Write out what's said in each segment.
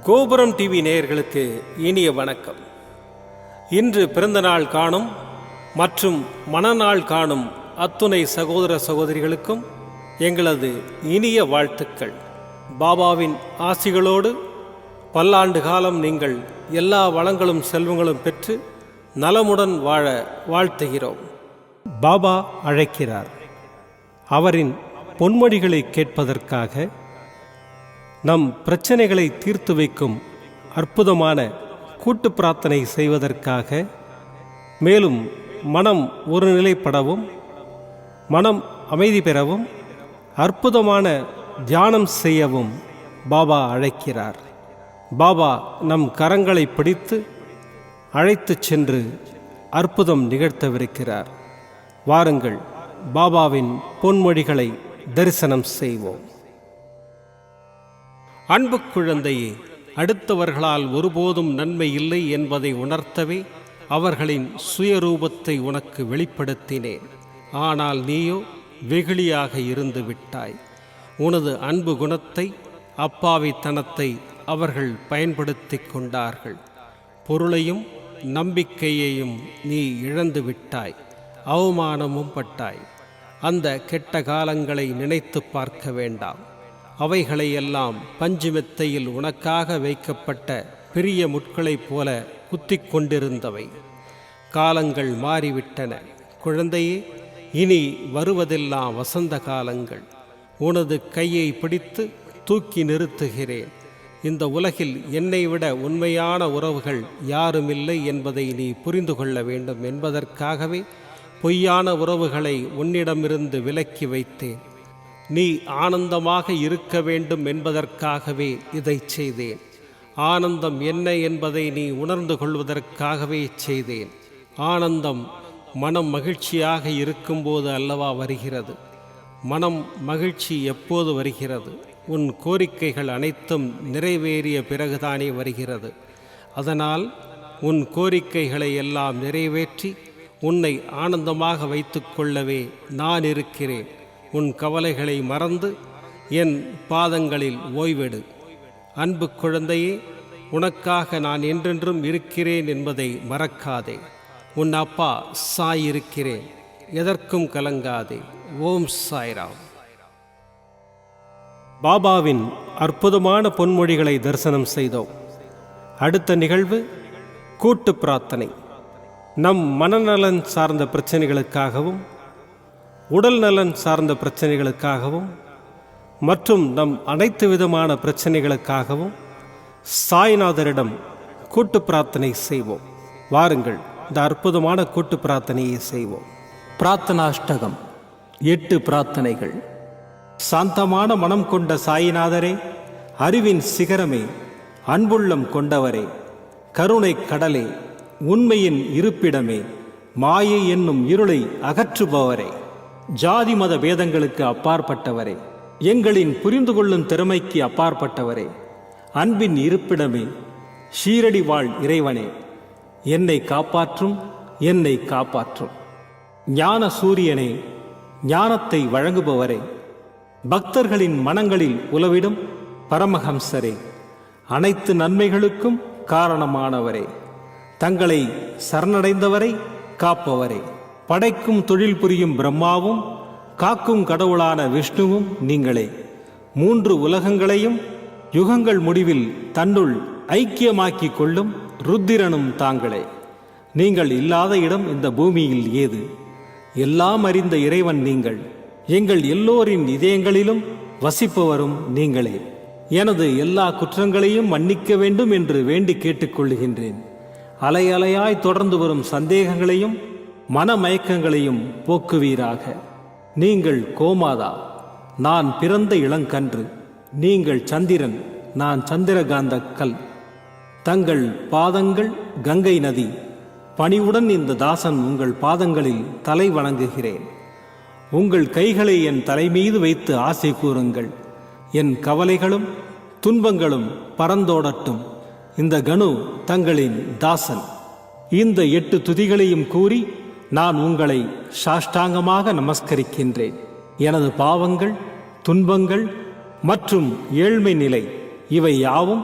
கோபுரம் டிவி நேயர்களுக்கு இனிய வணக்கம். இன்று பிறந்தநாள் காணும் மற்றும் மணநாள் காணும் அத்துணை சகோதர சகோதரிகளுக்கும் எங்களது இனிய வாழ்த்துக்கள். பாபாவின் ஆசிகளோடு பல்லாண்டு காலம் நீங்கள் எல்லா வளங்களும் செல்வங்களும் பெற்று நலமுடன் வாழ வாழ்த்துகிறோம். பாபா அழைக்கிறார். அவரின் பொன்மொழிகளை கேட்பதற்காக, நம் பிரச்சனைகளை தீர்த்து வைக்கும் அற்புதமான கூட்டு பிரார்த்தனை செய்வதற்காக, மேலும் மனம் ஒருநிலைப்படவும் மனம் அமைதி பெறவும் அற்புதமான தியானம் செய்யவும் பாபா அழைக்கிறார். பாபா நம் கரங்களை பிடித்து அழைத்துச் சென்று அற்புதம் நிகழ்த்தவிருக்கிறார். வாருங்கள், பாபாவின் பொன்மொழிகளை தரிசனம் செய்வோம். அன்பு குழந்தையே, அடுத்தவர்களால் ஒருபோதும் நன்மை இல்லை என்பதை உணர்த்தவே அவர்களின் சுயரூபத்தை உனக்கு வெளிப்படுத்தினேன். ஆனால் நீயோ வெகுளியாக இருந்து விட்டாய். உனது அன்பு குணத்தை, அப்பாவித்தனத்தை அவர்கள் பயன்படுத்தி கொண்டார்கள். பொருளையும் நம்பிக்கையையும் நீ இழந்து விட்டாய். அவமானமும் பட்டாய். அந்த கெட்ட காலங்களை நினைத்து பார்க்க வேண்டாம். அவைகளையெல்லாம் பஞ்சு மெத்தையில் உனக்காக வைக்கப்பட்ட பெரிய முட்களைப் போல குத்திக் கொண்டிருந்தவை. காலங்கள் மாறிவிட்டன குழந்தையே. இனி வருவதெல்லாம் வசந்த காலங்கள். உனது கையை பிடித்து தூக்கி நிறுத்துகிறேன். இந்த உலகில் என்னை விட உண்மையான உறவுகள் யாருமில்லை என்பதை நீ புரிந்து கொள்ள வேண்டும் என்பதற்காகவே பொய்யான உறவுகளை உன்னிடமிருந்து விலக்கி வைத்தேன். நீ ஆனந்தமாக இருக்க வேண்டும் என்பதற்காகவே இதை செய்தேன். ஆனந்தம் என்ன என்பதை நீ உணர்ந்து கொள்வதற்காகவே செய்தேன். ஆனந்தம் மனம் மகிழ்ச்சியாக இருக்கும்போது அல்லவா வருகிறது. மனம் மகிழ்ச்சி எப்போது வருகிறது? உன் கோரிக்கைகள் அனைத்தும் நிறைவேறிய பிறகுதானே வருகிறது. அதனால் உன் கோரிக்கைகளை எல்லாம் நிறைவேற்றி உன்னை ஆனந்தமாக வைத்து கொள்ளவே நான் இருக்கிறேன். உன் கவலைகளை மறந்து என் பாதங்களில் ஓய்வெடு. அன்பு குழந்தையே, உனக்காக நான் என்றென்றும் இருக்கிறேன் என்பதை மறக்காதே. உன் அப்பா சாய் இருக்கிறேன். எதற்கும் கலங்காதே. ஓம் சாய்ராம். பாபாவின் அற்புதமான பொன்மொழிகளை தரிசனம் செய்தோம். அடுத்த நிகழ்வு கூட்டு பிரார்த்தனை. நம் மனநலன் சார்ந்த பிரச்சனைகளுக்காகவும், உடல் நலன் சார்ந்த பிரச்சனைகளுக்காகவும் மற்றும் நம் அனைத்து விதமான பிரச்சனைகளுக்காகவும் சாய்நாதரிடம் கூட்டு பிரார்த்தனை செய்வோம். வாருங்கள், இந்த அற்புதமான கூட்டு பிரார்த்தனையை செய்வோம். பிரார்த்தனாஷ்டகம். 8 பிரார்த்தனைகள். சாந்தமான மனம் கொண்ட சாயிநாதரே, அறிவின் சிகரமே, அன்புள்ளம் கொண்டவரே, கருணை கடலே, உண்மையின் இருப்பிடமே, மாயை என்னும் இருளை அகற்றுபவரே, ஜாதி மத பேதங்களுக்கு அப்பாற்பட்டவரே, எங்களின் புரிந்து கொள்ளும் திறமைக்கு அப்பாற்பட்டவரே, அன்பின் இருப்பிடமே, ஷீரடி வாழ் இறைவனே, என்னை காப்பாற்றும், என்னை காப்பாற்றும். ஞான சூரியனே, ஞானத்தை வழங்குபவரே, பக்தர்களின் மனங்களில் உலவிடும் பரமஹம்சரே, அனைத்து நன்மைகளுக்கும் காரணமானவரே, தங்களை சரணடைந்தவரை காப்பவரே, படைக்கும் தொழில் புரியும் பிரம்மாவும் காக்கும் கடவுளான விஷ்ணுவும் நீங்களே. 3 உலகங்களையும் யுகங்கள் முடிவில் தன்னுள் ஐக்கியமாக்கிக் கொள்ளும் ருத்திரனும் தாங்களே. நீங்கள் இல்லாத இடம் இந்த பூமியில் ஏது? எல்லாம் அறிந்த இறைவன் நீங்கள். எங்கள் எல்லோரின் இதயங்களிலும் வசிப்பவரும் நீங்களே. எனது எல்லா குற்றங்களையும் மன்னிக்க வேண்டும் என்று வேண்டி கேட்டுக்கொள்ளுகின்றேன். அலை அலையாய் தொடர்ந்து வரும் சந்தேகங்களையும் மனமயக்கங்களையும் போக்குவீராக. நீங்கள் கோமாதா, நான் பிறந்த இளங்கன்று. நீங்கள் சந்திரன், நான் சந்திரகாந்த கல். தங்கள் பாதங்கள் கங்கை நதி. பணிவுடன் இந்த தாசன் உங்கள் பாதங்களில் தலை வணங்குகிறேன். உங்கள் கைகளை என் தலைமீது வைத்து ஆசை கூறுங்கள். என் கவலைகளும் துன்பங்களும் பறந்தோடட்டும். இந்த கணு தங்களின் தாசன். இந்த 8 துதிகளையும் கூறி நான் உங்களை சாஷ்டாங்கமாக நமஸ்கரிக்கின்றேன். எனது பாவங்கள், துன்பங்கள் மற்றும் ஏழ்மை நிலை இவை யாவும்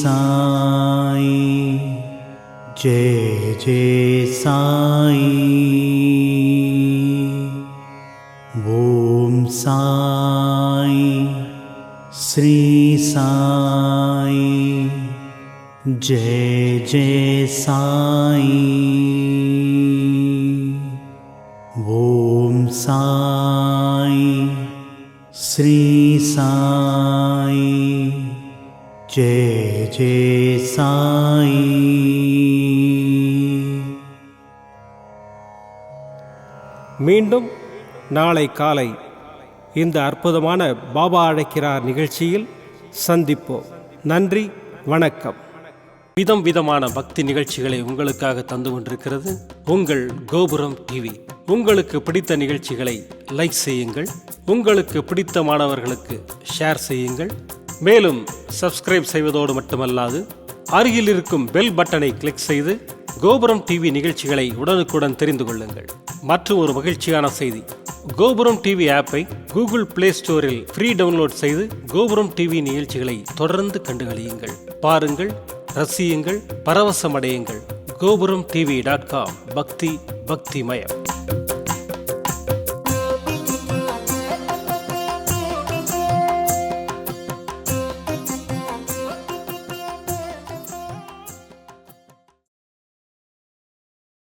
साई जय जय साई ओम साई श्री साई जय जय साई ओम साई श्री साई जय जय साई। மீண்டும் நாளை காலை இந்த அற்புதமான பாபா அழைக்கிறார் நிகழ்ச்சியில் சந்திப்போம். நன்றி, வணக்கம். விதம் விதமான பக்தி நிகழ்ச்சிகளை உங்களுக்காக தந்து கொண்டிருக்கிறது உங்கள் கோபுரம் டிவி. உங்களுக்கு பிடித்த நிகழ்ச்சிகளை லைக் செய்யுங்கள், உங்களுக்கு பிடித்த மாணவர்களுக்கு ஷேர் செய்யுங்கள். மேலும் சப்ஸ்கிரைப் செய்வதோடு மட்டுமல்லாது அருகில் இருக்கும் பெல் பட்டனை கிளிக் செய்து கோபுரம் டிவி நிகழ்ச்சிகளை உடனுக்குடன் தெரிந்து கொள்ளுங்கள். மற்றும் ஒரு மகிழ்ச்சியான செய்தி, கோபுரம் டிவி ஆப்பை கூகுள் பிளே ஸ்டோரில் ஃப்ரீ டவுன்லோட் செய்து கோபுரம் டிவி நிகழ்ச்சிகளை தொடர்ந்து கண்டுகளியுங்கள், பாருங்கள், ரசியுங்கள், பரவசமடையுங்கள். gopuramtv.com பக்தி பக்திமயம்.